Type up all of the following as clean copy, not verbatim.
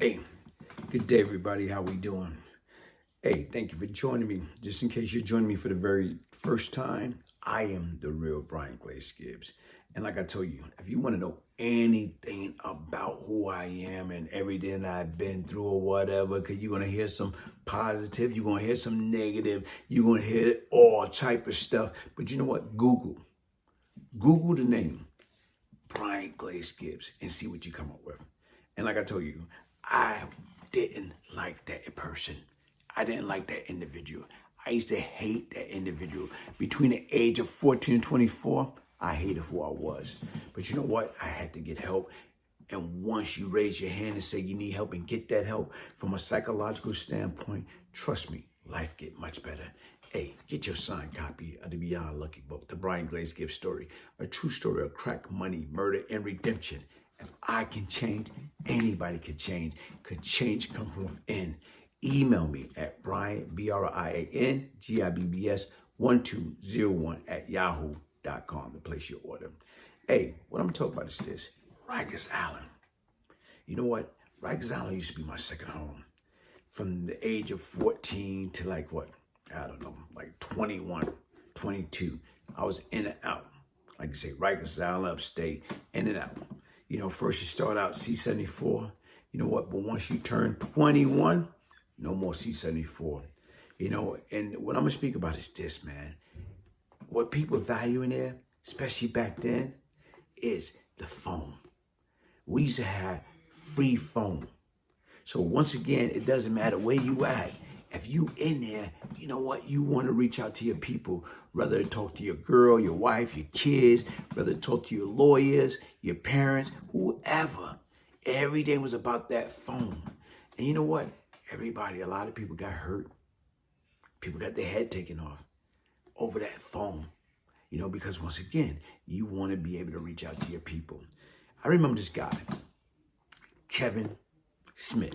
Hey, good day, everybody. How we doing? Hey, thank you for joining me. Just in case you're joining me for the very first time, I am the real Bryant Glaze Gibbs. And like I told you, if you want to know anything about who I am and everything I've been through or whatever, because you're going to hear some positive, you're going to hear some negative, you're going to hear all type of stuff. But you know what? Google the name Bryant Glaze Gibbs and see what you come up with. And like I told you, I didn't like that person. I didn't like that individual. I used to hate that individual. Between the age of 14 and 24, I hated who I was. But you know what? I had to get help. And once you raise your hand and say you need help and get that help from a psychological standpoint, trust me, life get much better. Hey, get your signed copy of the Beyond Lucky book, The Bryant Glaze Gibbs Story, a true story of crack, money, murder, and redemption. If I can change, anybody can change. Could change come from within. Email me at Bryant, Brian, Gibbs 1201 at yahoo.com to place your order. Hey, what I'm talking about is this. RIKERS Island. You know what? RIKERS Island used to be my second home. From the age of 14 to like 21, 22. I was in and out. Like you say, RIKERS Island, upstate, in and out. You know, first you start out C-74. You know what? But once you turn 21, no more C-74. You know, and what I'm going to speak about is this, man. What people value in there, especially back then, is the phone. We used to have free phone. So once again, it doesn't matter where you at. If you in there, you know what? You want to reach out to your people, rather talk to your girl, your wife, your kids, rather talk to your lawyers, your parents, whoever. Everything was about that phone. And you know what? A lot of people got hurt. People got their head taken off over that phone. You know, because once again, you want to be able to reach out to your people. I remember this guy, Kevin Smith,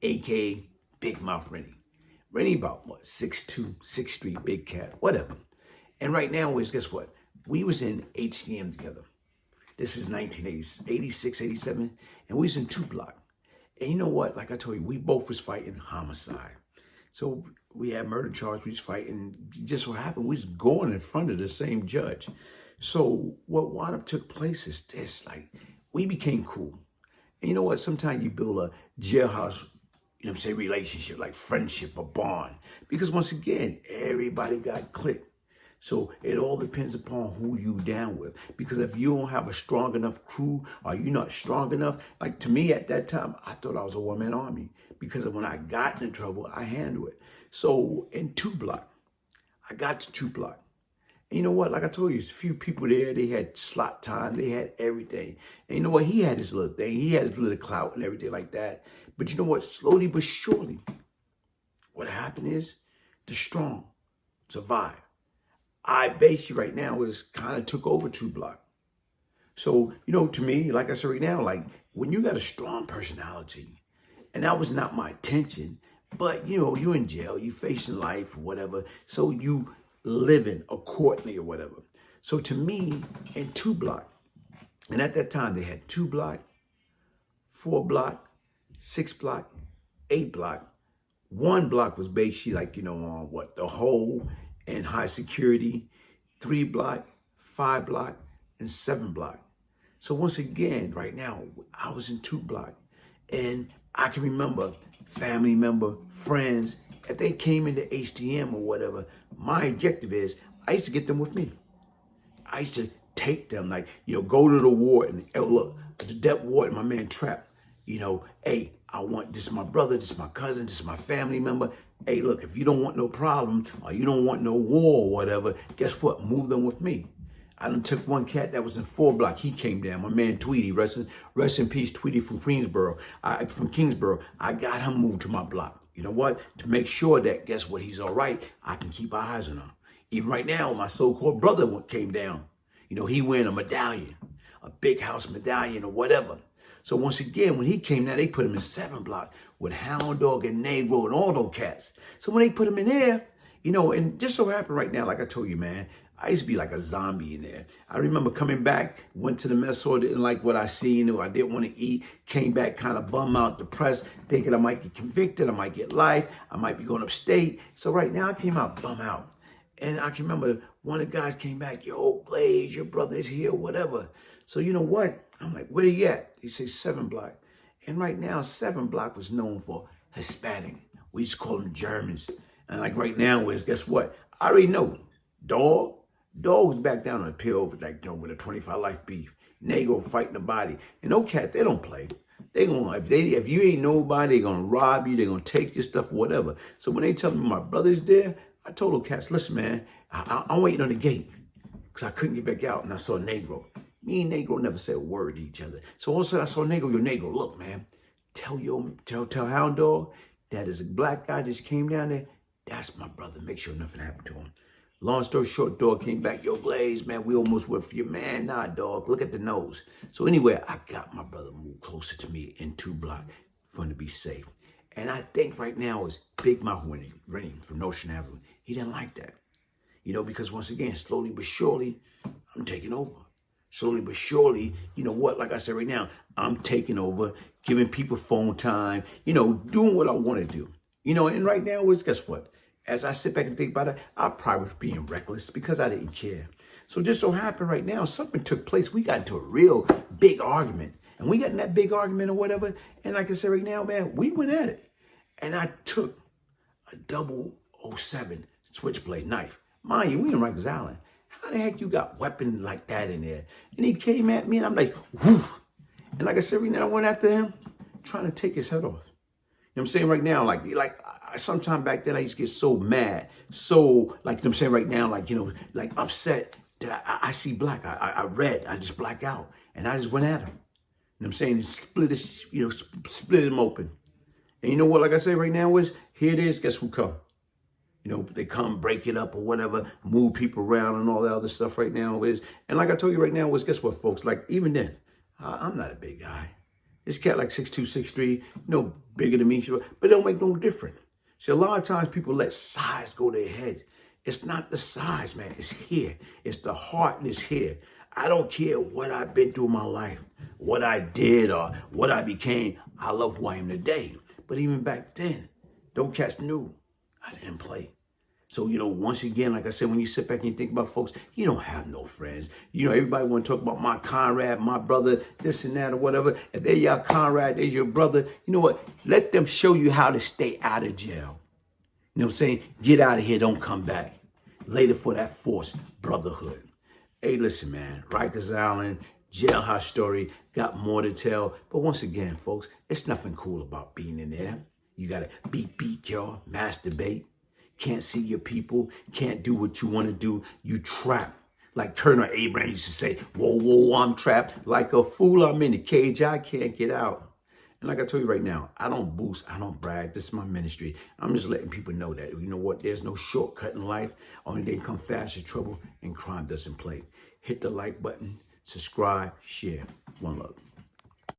a.k.a. Big Mouth Rennie. Rennie about, 6'2", 6'3", big cat, whatever. And right now is, guess what? We was in HDM together. This is 1986, 87, and we was in 2 Block. And you know what? Like I told you, we both was fighting homicide. So we had murder charge, we was fighting. Just what happened, we was going in front of the same judge. So what wound up took place is this, like, we became cool. And you know what? Sometimes you build a jailhouse, relationship, like friendship or bond. Because once again, everybody got clicked. So it all depends upon who you down with. Because if you don't have a strong enough crew, or you're not strong enough, like to me at that time, I thought I was a one-man army. Because when I got into trouble, I handled it. So in 2 Block, I got to 2 Block. And you know what? Like I told you, there's a few people there. They had slot time. They had everything. And you know what? He had his little thing. He had his little clout and everything like that. But you know what? Slowly but surely, what happened is the strong survive. I basically right now is kind of took over 2 Block. So, you know, to me, like I said right now, like when you got a strong personality, and that was not my intention, but you know, you're in jail, you facing life or whatever. So you living accordingly or whatever. So to me, in 2 Block, and at that time they had 2 Block, 4 Block, 6 Block, 8 Block. 1 Block was basically like, the whole and high security. 3 Block, 5 Block, and 7 Block. So once again, right now, I was in 2 Block. And I can remember family member, friends, if they came into HDM or whatever, my objective is I used to get them with me. I used to take them, like, go to the ward and, look, the depth ward, my man Trap, hey, I want, this is my brother, this is my cousin, this is my family member. Hey, look, if you don't want no problem or you don't want no war or whatever, guess what? Move them with me. I done took one cat that was in 4 Block. He came down. My man Tweety, rest in peace, Tweety from Kingsborough. I got him moved to my block. You know what? To make sure that, guess what? He's all right. I can keep our eyes on him. Even right now, my so-called brother came down. He wearing a medallion, a big house medallion or whatever. So once again, when he came down, they put him in 7 Block with Hound Dog and Negro and all those cats. So when they put him in there, and just so happened right now, like I told you, man, I used to be like a zombie in there. I remember coming back, went to the mess hall, didn't like what I seen, or I didn't want to eat, came back kind of bummed out, depressed, thinking I might get convicted, I might get life, I might be going upstate. So right now I came out bummed out. And I can remember one of the guys came back, yo, Glaze, your brother is here, whatever. So you know what? I'm like, where he at? He says 7 Block. And right now, 7 Block was known for Hispanic. We used to call them Germans. And like right now, guess what? I already know. Dog was back down on the pill with with a 25 life beef. Negro fighting the body. And those cats, they don't play. They gonna if you ain't nobody, they gonna rob you, they gonna take your stuff, whatever. So when they tell me my brother's there, I told those cats, listen, man, I'm waiting on the gate. Because I couldn't get back out and I saw Negro. Me and Negro never said a word to each other. So all of a sudden I saw Negro, Negro, look, man, tell Hound Dog that is a black guy just came down there. That's my brother. Make sure nothing happened to him. Long story short, dog came back. Yo, Glaze, man, we almost went for you. Man, nah, dog, look at the nose. So anyway, I got my brother moved closer to me in 2 Block for him to be safe. And I think right now is Big Mouth Rennie from Notion Avenue. He didn't like that. Because once again, slowly but surely, I'm taking over. Slowly but surely, you know what? Like I said right now, I'm taking over, giving people phone time, doing what I want to do. And right now is, guess what? As I sit back and think about it, I probably was being reckless because I didn't care. So just so happened right now, something took place. We got into a real big argument. And we got in that big argument or whatever. And like I said right now, man, we went at it. And I took a 007 switchblade knife. Mind you, we in Rikers Island. How the heck you got weapon like that in there? And he came at me and I'm like, woof. And like I said, right now I went after him, trying to take his head off. You know what I'm saying right now? Like sometime back then I used to get so mad. So like I'm saying right now, like upset that I see black. I read, I just black out. And I just went at him. You know what I'm saying? And split him open. And you know what, like I say right now is, here it is, guess who come? They come break it up or whatever, move people around and all that other stuff right now is. And like I told you right now is, guess what, folks? Like even then, I'm not a big guy. This cat like 6'2", 6'3", bigger than me, but it don't make no difference. See, a lot of times people let size go to their head. It's not the size, man. It's here. It's the heart that's here. I don't care what I've been through in my life, what I did or what I became. I love who I am today. But even back then, those cats knew I didn't play. So, once again, like I said, when you sit back and you think about folks, you don't have no friends. Everybody want to talk about my comrade, my brother, this and that or whatever. If they're your comrade, they're your brother, you know what? Let them show you how to stay out of jail. You know what I'm saying? Get out of here, don't come back. Later for that forced brotherhood. Hey, listen, man, Rikers Island, jailhouse story, got more to tell. But once again, folks, it's nothing cool about being in there. You got to beat y'all, masturbate. Can't see your people, can't do what you want to do. You trapped. Like Colonel Abraham used to say, whoa, I'm trapped. Like a fool, I'm in the cage, I can't get out. And like I told you right now, I don't boast, I don't brag. This is my ministry. I'm just letting people know that, you know what, there's no shortcut in life. Only thing come fast is trouble and crime doesn't play. Hit the like button, subscribe, share. One love.